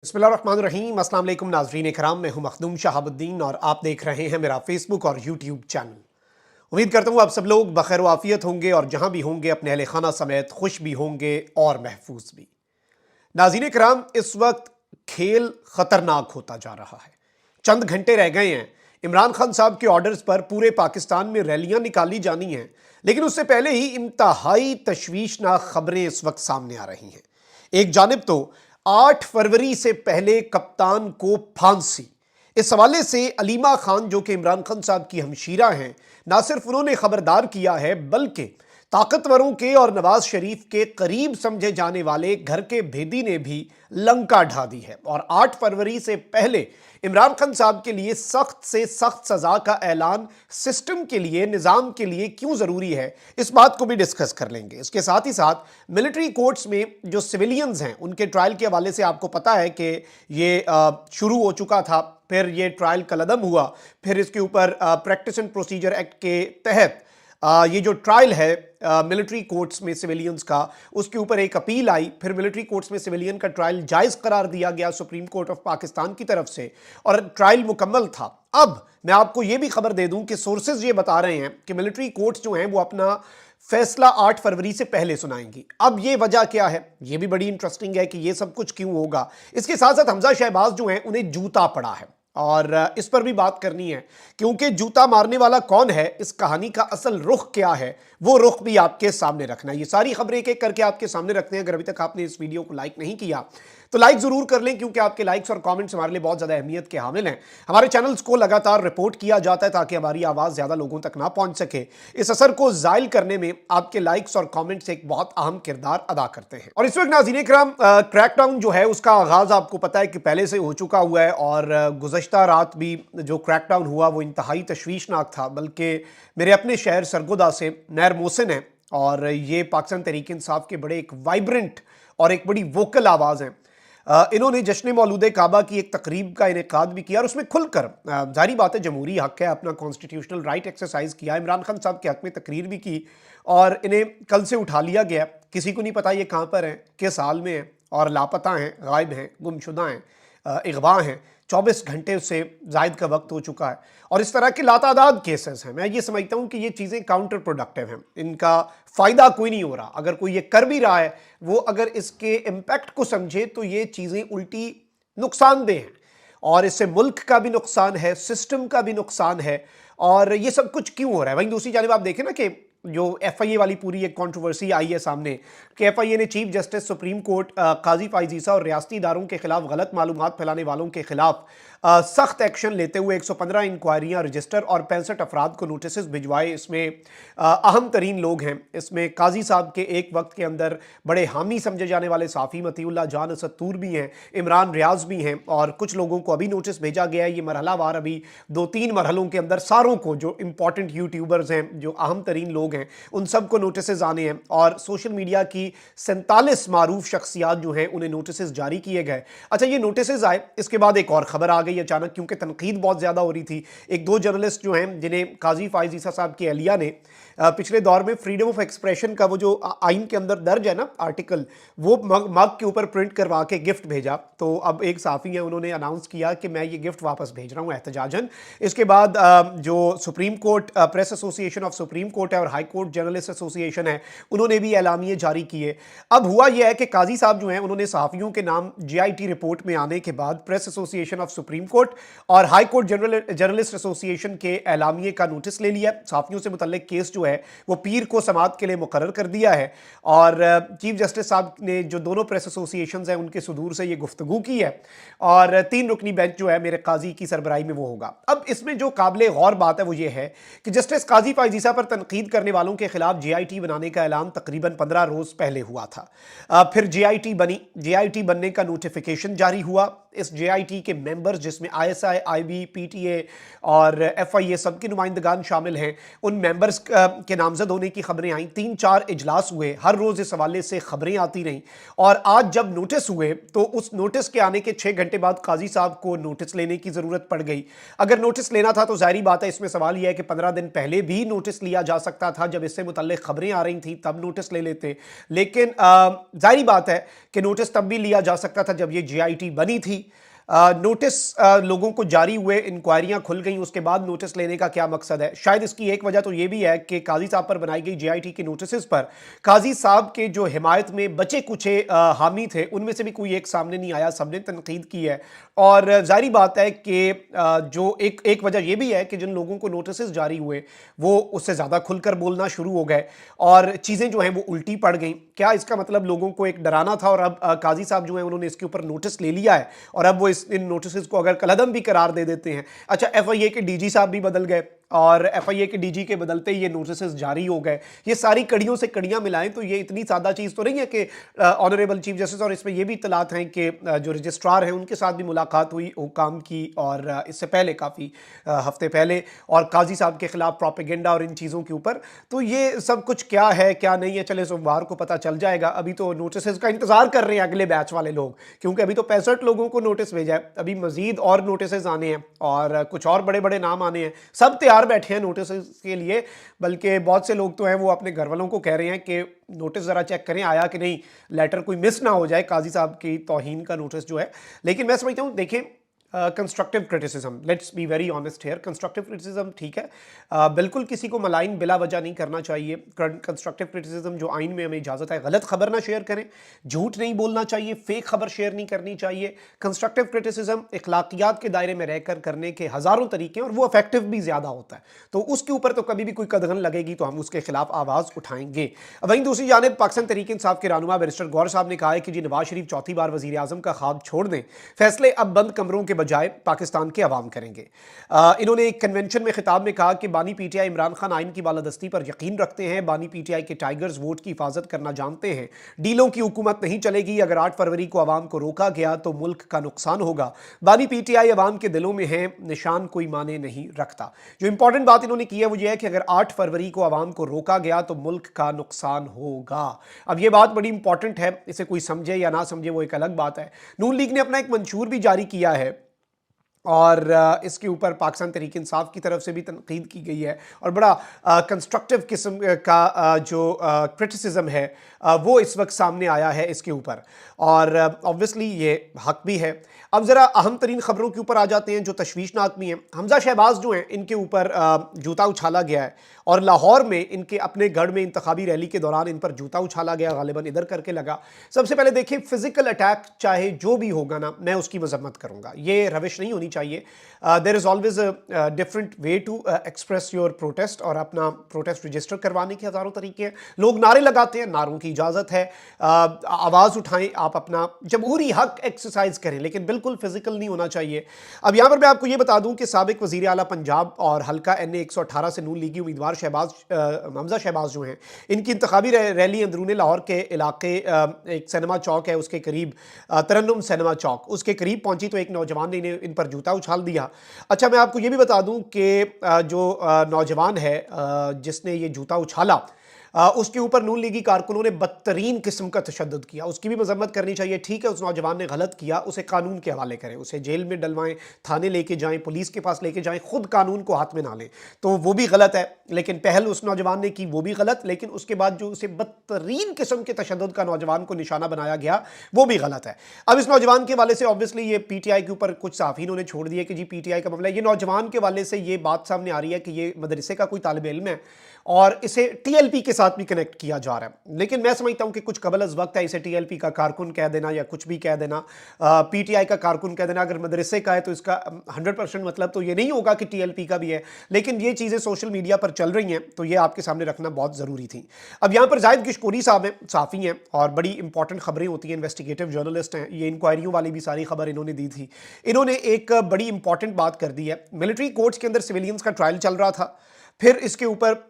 बिस्मिल्लाहिर्रहमानिर्रहीम। अस्सलाम वालेकुम नाज़रीन इकराम, मैं हूं मखदूम शहाबुद्दीन और आप देख रहे हैं मेरा फेसबुक और यूट्यूब चैनल। उम्मीद करता हूं आप सब लोग बखैर आफियत होंगे और जहां भी होंगे अपने अहले खाना समेत खुश भी होंगे और महफूज भी। नाज़रीन इकराम, इस वक्त खेल खतरनाक होता जा रहा है। चंद घंटे रह गए हैं इमरान खान साहब के ऑर्डर्स पर पूरे पाकिस्तान में रैलियां निकाली जानी हैं, लेकिन उससे पहले ही इंतहाई तशवीशनाक खबरें इस वक्त सामने आ रही हैं। एक जानिब तो 8 फरवरी से पहले कप्तान को फांसी, इस हवाले से अलीमा खान जो कि इमरान खान साहब की हमशीरा हैं, ना सिर्फ उन्होंने खबरदार किया है बल्कि ताकतवरों के और नवाज शरीफ के करीब समझे जाने वाले घर के भेदी ने भी लंका ढा दी है। और 8 फरवरी से पहले इमरान खान साहब के लिए सख्त से सख्त सजा का ऐलान सिस्टम के लिए, निज़ाम के लिए क्यों ज़रूरी है, इस बात को भी डिस्कस कर लेंगे। इसके साथ ही साथ मिलिट्री कोर्ट्स में जो सिविलियंस हैं उनके ट्रायल के हवाले से आपको पता है कि ये शुरू हो चुका था, फिर ये ट्रायल कलअदम हुआ, फिर इसके ऊपर प्रैक्टिस एंड प्रोसीजर एक्ट के तहत ये जो ट्रायल है मिलिट्री कोर्ट्स में सिविलियंस का, उसके ऊपर एक अपील आई, फिर मिलिट्री कोर्ट्स में सिविलियन का ट्रायल जायज़ करार दिया गया सुप्रीम कोर्ट ऑफ पाकिस्तान की तरफ से और ट्रायल मुकम्मल था। अब मैं आपको ये भी खबर दे दूं कि सोर्सेज ये बता रहे हैं कि मिलिट्री कोर्ट्स जो हैं वो अपना फैसला 8 फरवरी से पहले सुनाएंगी। अब ये वजह क्या है, ये भी बड़ी इंटरेस्टिंग है कि ये सब कुछ क्यों होगा। इसके साथ साथ हमजा शहबाज जो हैं उन्हें जूता पड़ा है और इस पर भी बात करनी है, क्योंकि जूता मारने वाला कौन है, इस कहानी का असल रुख क्या है, वो रुख भी आपके सामने रखना है। ये सारी खबरें एक एक करके आपके सामने रखते हैं। अगर अभी तक आपने इस वीडियो को लाइक नहीं किया तो लाइक जरूर कर लें, क्योंकि आपके लाइक्स और कमेंट्स हमारे लिए बहुत ज्यादा अहमियत के हामिल हैं। हमारे चैनल्स को लगातार रिपोर्ट किया जाता है ताकि हमारी आवाज ज्यादा लोगों तक ना पहुंच सके। इस असर को जायल करने में आपके लाइक्स और कमेंट्स एक बहुत अहम किरदार अदा करते हैं। और इस वक्त नाज़रीन इकराम, क्रैकडाउन जो है उसका आगाज आपको पता है कि पहले से हो चुका हुआ है और गुज़श्ता रात भी जो क्रैकडाउन हुआ वो इंतहाई तशवीशनाक था। बल्कि मेरे अपने शहर सरगोदा से नैर मोहसिन है और ये पाकिस्तान तहरीक इंसाफ के बड़े एक वाइब्रेंट और एक बड़ी वोकल आवाज़ है। इन्होंने जश्न मौलूद काबा की एक तकरीब का इनेकाद भी किया और उसमें खुलकर, जारी बात है जमहूरी हक है, अपना कॉन्स्टिट्यूशनल राइट एक्सरसाइज किया, इमरान खान साहब के हक में तकरीर भी की और इन्हें कल से उठा लिया गया। किसी को नहीं पता ये कहाँ पर हैं, किस हाल में हैं और लापता हैं, गायब हैं, गुमशुदा हैं, अगवा हैं। 24 घंटे से जायद का वक्त हो चुका है और इस तरह के लातादाद केसेस हैं। मैं ये समझता हूँ कि ये चीज़ें काउंटर प्रोडक्टिव हैं, इनका फ़ायदा कोई नहीं हो रहा। अगर कोई ये कर भी रहा है, वो अगर इसके इम्पैक्ट को समझे तो ये चीज़ें उल्टी नुकसानदेह हैं और इससे मुल्क का भी नुकसान है, सिस्टम का भी नुकसान है। और ये सब कुछ क्यों हो रहा है? वहीं दूसरी जानिब आप देखें ना कि जो FIA वाली पूरी एक कंट्रोवर्सी आई है सामने कि FIA ने चीफ जस्टिस सुप्रीम कोर्ट काजी फाइज ईसा और रियासती इदारों के खिलाफ गलत मालूमात फैलाने वालों के खिलाफ सख्त एक्शन लेते हुए 115 इंक्वायरियां रजिस्टर और 65 अफराद को नोटिस भिजवाए। इसमें अहम तरीन लोग हैं, इसमें काजी साहब के एक वक्त के अंदर बड़े हामी समझे जाने वाले साफ़ी मतीउल्लाह जान असदतूर भी हैं, इमरान रियाज भी हैं और कुछ लोगों को अभी नोटिस भेजा गया है। ये मरहलावार अभी 2-3 मरहलों के अंदर सारों को, जो इंपॉर्टेंट यूट्यूबर्स हैं, जो अहम तरीन लोग हैं, उन सबको नोटिस आने हैं और सोशल मीडिया की 47 मारूफ शख्सियात जो हैं उन्हें नोटिस जारी किए गए। अच्छा, ये नोटिस आए, इसके बाद एक और खबर आ गई अचानक, क्योंकि तनकीद बहुत ज़्यादा हो रही थी। 1-2 जर्नलिस्ट जो हैं जिन्हें काजी फाइज ईसा साहब की अहलिया ने पिछले दौर में फ्रीडम ऑफ एक्सप्रेशन का वो जो आइन के अंदर दर्ज है ना आर्टिकल, वो मग के ऊपर प्रिंट करवा के गिफ्ट भेजा। तो अब एक साफ़ी है, उन्होंने अनाउंस किया कि मैं ये गिफ्ट वापस भेज रहा हूँ एहतजाजन। इसके बाद जो supreme court press association of supreme court है और हाई कोर्ट जर्नलिस्ट एसोसिएशन है, उन्होंने भी एलामिये जारी किए। अब हुआ यह है कि काजी साहब जो हैं उन्होंने सहाफ़ियों के नाम GIT रिपोर्ट में आने के बाद press association of supreme court और हाई कोर्ट जर्नलिस्ट एसोसिएशन के एलामिये का नोटिस ले लिया। सहाफ़ियों से मुतल्लिक केस जो है वो पीर को समाअत के लिए मुकर्रर कर दिया है और चीफ जस्टिस साहब ने जो दोनों प्रेस एसोसिएशंस हैं उनके सुदूर से ये गुफ्तगू की है और 3 रुकनी बेंच जो है मेरे काजी की सरबराही में वो होगा। अब इसमें जो काबिले गौर बात है वो ये है कि जस्टिस काजी फाइज ईसा पर तनकीद करने वालों के खिलाफ GIT बनाने का ऐलान तकरीबन 15 रोज पहले हुआ था। फिर GIT बनी, GIT बनने का नोटिफिकेशन जारी हुआ। इस JIT के मेंबर्स, जिसमें ISI, IB, PTA और FIA सबके नुमाइंदगान शामिल हैं, उन मेंबर्स के नामजद होने की खबरें आई। 3-4 इजलास हुए, हर रोज़ इस हवाले से खबरें आती रहीं और आज जब नोटिस हुए तो उस नोटिस के आने के 6 घंटे बाद काजी साहब को नोटिस लेने की ज़रूरत पड़ गई। अगर नोटिस लेना था तो जाहिर बात है, इसमें सवाल यह है कि 15 दिन पहले भी नोटिस लिया जा सकता था, जब इससे मुतल्लिक खबरें आ रही थी तब नोटिस ले लेते। लेकिन जाहिर बात है कि नोटिस तब भी लिया जा सकता था जब ये जीआईटी बनी थी। नोटिस लोगों को जारी हुए, इंक्वायरियां खुल गई, उसके बाद नोटिस लेने का क्या मकसद है? शायद इसकी एक वजह तो ये भी है कि काजी साहब पर बनाई गई जीआईटी के नोटिस पर काजी साहब के जो हिमायत में बचे कुचे हामी थे उनमें से भी कोई एक सामने नहीं आया, सबने तनकीद की है। और जाहिर बात है कि जो एक वजह यह भी है कि जिन लोगों को नोटिस जारी हुए वो उससे ज़्यादा खुलकर बोलना शुरू हो गए और चीज़ें जो हैं वो उल्टी पड़ गई। क्या इसका मतलब लोगों को एक डराना था और अब काजी साहब जो हैं उन्होंने इसके ऊपर नोटिस ले लिया है और अब वो इन नोटिस को अगर कलअदम भी करार दे देते हैं। अच्छा, एफआईए के डीजी साहब भी बदल गए और एफआईए के डीजी के बदलते ही ये नोटिस जारी हो गए। ये सारी कड़ियों से कड़ियां मिलाएं तो ये इतनी सादा चीज़ तो नहीं है कि ऑनरेबल चीफ जस्टिस, और इसमें ये भी इत्तलात हैं कि जो रजिस्ट्रार हैं उनके साथ भी मुलाकात हुई हुकाम की और इससे पहले काफ़ी हफ्ते पहले, और काजी साहब के खिलाफ प्रोपेगेंडा और इन चीज़ों के ऊपर। तो ये सब कुछ क्या है क्या नहीं है, चले सोमवार को पता चल जाएगा। अभी तो नोटिस का इंतजार कर रहे हैं अगले बैच वाले लोग, क्योंकि अभी तो 65 लोगों को नोटिस भेजा है, अभी मजीद और नोटिस आने हैं और कुछ और बड़े बड़े नाम आने हैं। सब तैयार बैठे हैं नोटिस के लिए, बल्कि बहुत से लोग तो हैं वो अपने घर वालों को कह रहे हैं कि नोटिस ज़रा चेक करें आया कि नहीं, लेटर कोई मिस ना हो जाए, काजी साहब की तौहीन का नोटिस जो है। लेकिन मैं समझता हूँ, देखें, constructive criticism, let's be very honest here, constructive criticism ठीक है, बिल्कुल किसी को मलाइन बिला वजह नहीं करना चाहिए। कंस्ट्रक्टिव क्रिटिसिज्म जो आइन में हमें इजाज़त है, गलत खबर ना शेयर करें, झूठ नहीं बोलना चाहिए, फेक खबर शेयर नहीं करनी चाहिए। कंस्ट्रक्टिव क्रिटिसिज्म इखलाकियात के दायरे में रहकर करने के हज़ारों तरीके हैं और वो इफेक्टिव भी ज़्यादा होता है, तो उसके ऊपर तो कभी भी कोई कदगन लगेगी तो हम उसके खिलाफ आवाज़ उठाएंगे। वहीं दूसरी जानिब पाकिस्तान तहरीक इंसाफ के रहनुमा बैरिस्टर गौहर साहब ने कहा है कि जी नवाज शरीफ चौथी बार वज़ीर आज़म का ख्वाब छोड़ दें, फैसले अब बंद कमरों के बजाय पाकिस्तान के अवाम करेंगे। इन्होंने एक कन्वेंशन में खिताब में कहा कि बानी पीटीआई इमरान खान आइन की बालादस्ती पर यकीन रखते हैं, बानी पीटीआई के टाइगर्स वोट की हिफाजत करना जानते हैं, डीलों की हुकूमत नहीं चलेगी, अगर 8 फरवरी को अवाम को रोका गया तो मुल्क का नुकसान होगा, बानी पीटीआई अवाम के दिलों में है, निशान कोई माने नहीं रखता। जो इंपॉर्टेंट बात इन्होंने की है वो ये है कि अगर 8 फरवरी को अवाम को रोका गया तो मुल्क का नुकसान होगा। अब ये बात बड़ी इंपॉर्टेंट है, इसे कोई समझे या ना समझे वो एक अलग बात है। नून लीग ने अपना एक मंशूर भी जारी किया है और इसके ऊपर पाकिस्तान तहरीक इंसाफ की तरफ से भी तनकीद की गई है और बड़ा कंस्ट्रक्टिव किस्म का जो क्रिटिसिज्म है वो इस वक्त सामने आया है इसके ऊपर, और ऑब्वियसली ये हक भी है। अब ज़रा अहम तरीन ख़बरों के ऊपर आ जाते हैं जो तशवीशनाक भी हैं। हमजा शहबाज जो हैं इनके ऊपर जूता उछाला गया है और लाहौर में इनके अपने गढ़ में इंतखाबी रैली के दौरान इन पर जूता उछाला गया, गालिबन इधर करके लगा। सबसे पहले देखिए, फिजिकल अटैक चाहे जो भी होगा ना, मैं उसकी मजम्मत करूँगा, ये रविश नहीं होनी चाहिए। There is always a different way to express your protest, और अपना प्रोटेस्ट रजिस्टर करवाने के हज़ारों तरीके हैं। लोग नारे लगाते हैं, नारों की इजाज़त है, आवाज़ उठाएं, आप अपना जमहूरी हक एक्सरसाइज करें, लेकिन बिल्कुल फिजिकल नहीं होना चाहिए। अब यहाँ पर मैं आपको ये बता दूं कि साबिक वज़ीर आला पंजाब और हल्का NA 118 से नून लीगी उम्मीदवार हमजा शहबाज जो हैं, इनकी इंतखाबी रैली अंदरूनी लाहौर के इलाके एक सिनेमा चौक है उसके करीब, तरन्नुम सिनेमा चौक, उसके करीब पहुंची तो एक नौजवान ने इन पर जूता उछाल दिया। अच्छा, मैं आपको ये भी बता दूं कि जो नौजवान है जिसने ये जूता उछाला, उसके ऊपर नून लीगी कारकुनों ने बदतरीन किस्म का तशद्दुद किया, उसकी भी मजम्मत करनी चाहिए। ठीक है, उस नौजवान ने गलत किया, उसे कानून के हवाले करें, उसे जेल में डलवाएं, थाने लेके जाएं, पुलिस के पास लेके जाएं, खुद कानून को हाथ में ना लें, तो वो भी गलत है। लेकिन पहल उस नौजवान ने की वो भी गलत, लेकिन उसके बाद जो उसे बदतरीन किस्म के तशद्दुद का नौजवान को निशाना बनाया गया वो भी गलत है। अब इस नौजवान के वाले से ऑब्वियसली ये PTI के ऊपर कुछ साफ़ीन ने छोड़ दिए कि जी PTI का मामला है। ये नौजवान के वाले से ये बात सामने आ रही है कि ये मदरसे का कोई तालिब इल्म है और इसे TLP के साथ भी कनेक्ट किया जा रहा है। लेकिन मैं समझता हूं कि कुछ कबल अज़ वक्त है इसे TLP का कारकुन कह देना या कुछ भी कह देना, PTI का कारकुन कह देना। अगर मदरसे का है तो इसका 100% मतलब तो ये नहीं होगा कि TLP का भी है, लेकिन ये चीज़ें सोशल मीडिया पर चल रही हैं तो ये आपके सामने रखना बहुत ज़रूरी थी। अब यहाँ पर जाहिद किशकोरी साहब हैं, साफ़ी हैं और बड़ी इंपॉर्टेंट खबरें होती हैं, इन्वेस्टिगेटिव जर्नलिस्ट हैं, ये इंक्वायरियों वाली भी सारी खबर इन्होंने दी थी। इन्होंने एक बड़ी इंपॉर्टेंट बात कर दी है, मिलिट्री कोर्ट्स के अंदर सिविलियंस का ट्रायल चल रहा था, फिर इसके ऊपर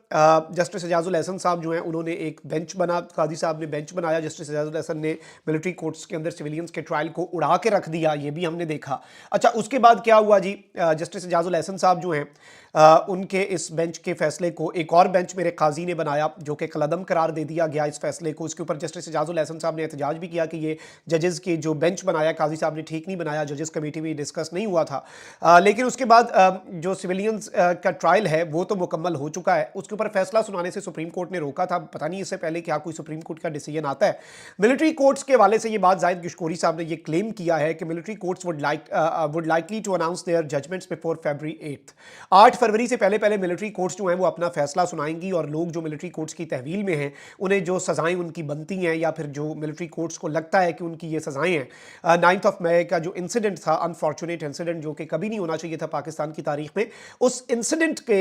जस्टिस एजाजुल एहसन साहब जो हैं उन्होंने एक बेंच बना, काजी साहब ने बेंच बनाया, जस्टिस एजाजुल एहसन ने मिलिट्री कोर्ट्स के अंदर सिविलियंस के ट्रायल को उड़ा के रख दिया, ये भी हमने देखा। अच्छा, उसके बाद क्या हुआ जी, जस्टिस एजाजुल एहसन साहब जो हैं उनके इस बेंच के फैसले को एक और बेंच मेरे काजी ने बनाया जो कि कलअदम करार दे दिया गया इस फैसले को। इसके ऊपर जस्टिस एजाजुल एहसन साहब ने एहतजाज भी किया कि ये जजेस के जो बेंच बनाया काजी साहब ने ठीक नहीं बनाया, जजेस कमेटी में डिस्कस नहीं हुआ था। लेकिन उसके बाद जो सिविलियंस का ट्रायल है वो तो मुकम्मल मुकम्मल हो चुका है, उसके ऊपर फैसला सुनाने से सुप्रीम कोर्ट ने रोका था। पता नहीं इससे पहले क्या कोई सुप्रीम कोर्ट का डिसीजन आता है। मिलिट्री कोर्ट्स के हवाले से ये बात जाहिद गिशकोरी साहब ने ये क्लेम किया है कि military courts would likely to announce their judgements before February 8। 8 फरवरी से पहले पहले मिलिट्री कोर्ट्स जो हैं वो अपना फैसला सुनाएंगी, और लोग जो मिलिट्री कोर्ट्स की तहवील में हैं उन्हें जो सज़ाएं उनकी बनती हैं, या फिर जो मिलिट्री कोर्ट्स को लगता है कि उनकी ये सज़ाएं हैं। 9 मई का जो इंसिडेंट था, अनफॉर्चुनेट इंसिडेंट जो कि कभी नहीं होना चाहिए था पाकिस्तान की तारीख में, उस इंसिडेंट के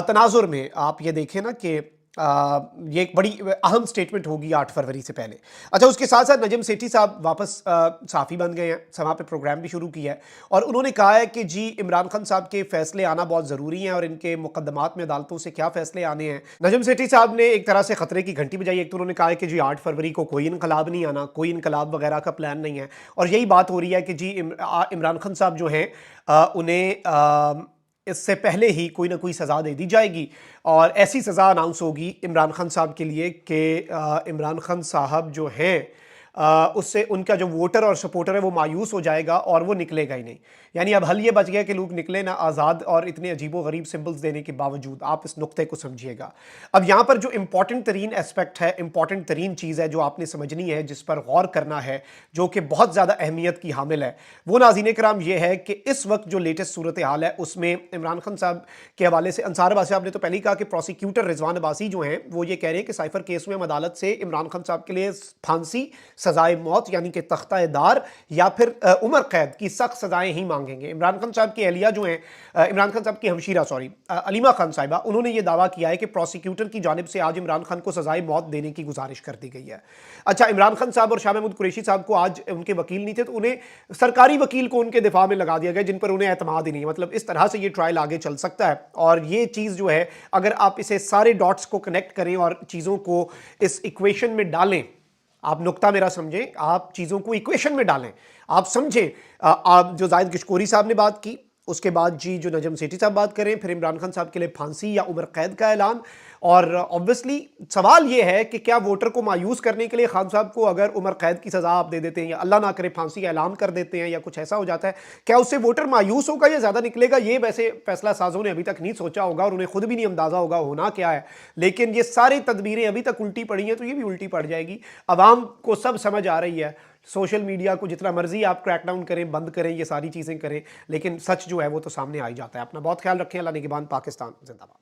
तनाजुर में आप ये देखें ना कि ये एक बड़ी अहम स्टेटमेंट होगी 8 फरवरी से पहले। अच्छा, उसके साथ साथ नजम सेठी साहब वापस सहाफ़ी बन गए हैं, समा पे प्रोग्राम भी शुरू किया है, और उन्होंने कहा है कि जी इमरान खान साहब के फैसले आना बहुत ज़रूरी हैं, और इनके मुकदमात में अदालतों से क्या फ़ैसले आने हैं। नजम सेठी साहब ने एक तरह से ख़तरे की घंटी बजाई। एक तो उन्होंने कहा है कि जी 8 फरवरी को कोई इनकलाब नहीं आना, कोई इनकलाब वगैरह का प्लान नहीं है, और यही बात हो रही है कि जी इमरान खान साहब जो हैं उन्हें इससे पहले ही कोई ना कोई सज़ा दे दी जाएगी, और ऐसी सज़ा अनाउंस होगी इमरान खान साहब के लिए कि इमरान खान साहब जो हैं उससे उनका जो वोटर और सपोर्टर है वो मायूस हो जाएगा, और वो निकलेगा ही नहीं। यानी अब हल ये बच गया कि लोग निकले ना आज़ाद, और इतने अजीबो गरीब सिंबल्स देने के बावजूद। आप इस नुक्ते को समझिएगा। अब यहाँ पर जो इंपॉर्टेंट तरीन एस्पेक्ट है, इंपॉर्टेंट तरीन चीज़ है जो आपने समझनी है, जिस पर गौर करना है, जो कि बहुत ज़्यादा अहमियत की हामिल है, वो नाज़रीन कराम ये है कि इस वक्त जो लेटेस्ट सूरत हाल है उसमें इमरान खान साहब के हवाले से अंसार अब्बासी साहब ने तो पहले ही कहा कि प्रोसिक्यूटर रिजवान अब्बासी जो हैं वो ये कह रहे हैं कि साइफर केस में हम अदालत से इमरान खान साहब के लिए फांसी, सजाए मौत यानी कि तख्ता दार, या फिर उम्र कैद की सख्त सजाएं ही मांगेंगे। इमरान खान साहब की अहलिया जो हैं, इमरान खान साहब की हमशीरा अलीमा खान साहिबा, उन्होंने ये दावा किया है कि प्रोसिक्यूटर की जानिब से आज इमरान खान को सजाए मौत देने की गुजारिश कर दी गई है। अच्छा, इमरान खान साहब और शाह महमूद कुरैशी साहब को आज उनके वकील नहीं थे, तो उन्हें सरकारी वकील को उनके दिफा में लगा दिया गया, जिन पर उन्हें एतमाद ही नहीं है। मतलब इस तरह से ये ट्रायल आगे चल सकता है, और ये चीज़ जो है अगर आप इसे सारे डॉट्स को कनेक्ट करें और चीज़ों को इस इक्वेशन में डालें, आप नुक्ता मेरा समझें, आप चीज़ों को इक्वेशन में डालें, आप समझें। आप जो जाहिद गिशकोरी साहब ने बात की, उसके बाद जी जो नजम सेठी साहब बात करें, फिर इमरान खान साहब के लिए फांसी या उम्र कैद का ऐलान, और ऑब्वियसली सवाल ये है कि क्या वोटर को मायूस करने के लिए खान साहब को अगर उम्र कैद की सज़ा आप दे देते हैं, या अल्लाह ना करे फांसी का ऐलान कर देते हैं, या कुछ ऐसा हो जाता है, क्या उससे वोटर मायूस होगा या ज़्यादा निकलेगा? ये वैसे फैसला साजों ने अभी तक नहीं सोचा होगा, और उन्हें खुद भी नहीं अंदाज़ा होगा होना क्या है। लेकिन ये सारी तदबीरें अभी तक उल्टी पड़ी हैं, तो ये भी उल्टी पड़ जाएगी। अवाम को सब समझ आ रही है। सोशल मीडिया को जितना मर्जी आप क्रैकडाउन करें, बंद करें, ये सारी चीज़ें करें, लेकिन सच जो है वो तो सामने आ ही जाता है। अपना बहुत ख्याल रखें। अल्लाह निगहबान। पाकिस्तान जिंदाबाद।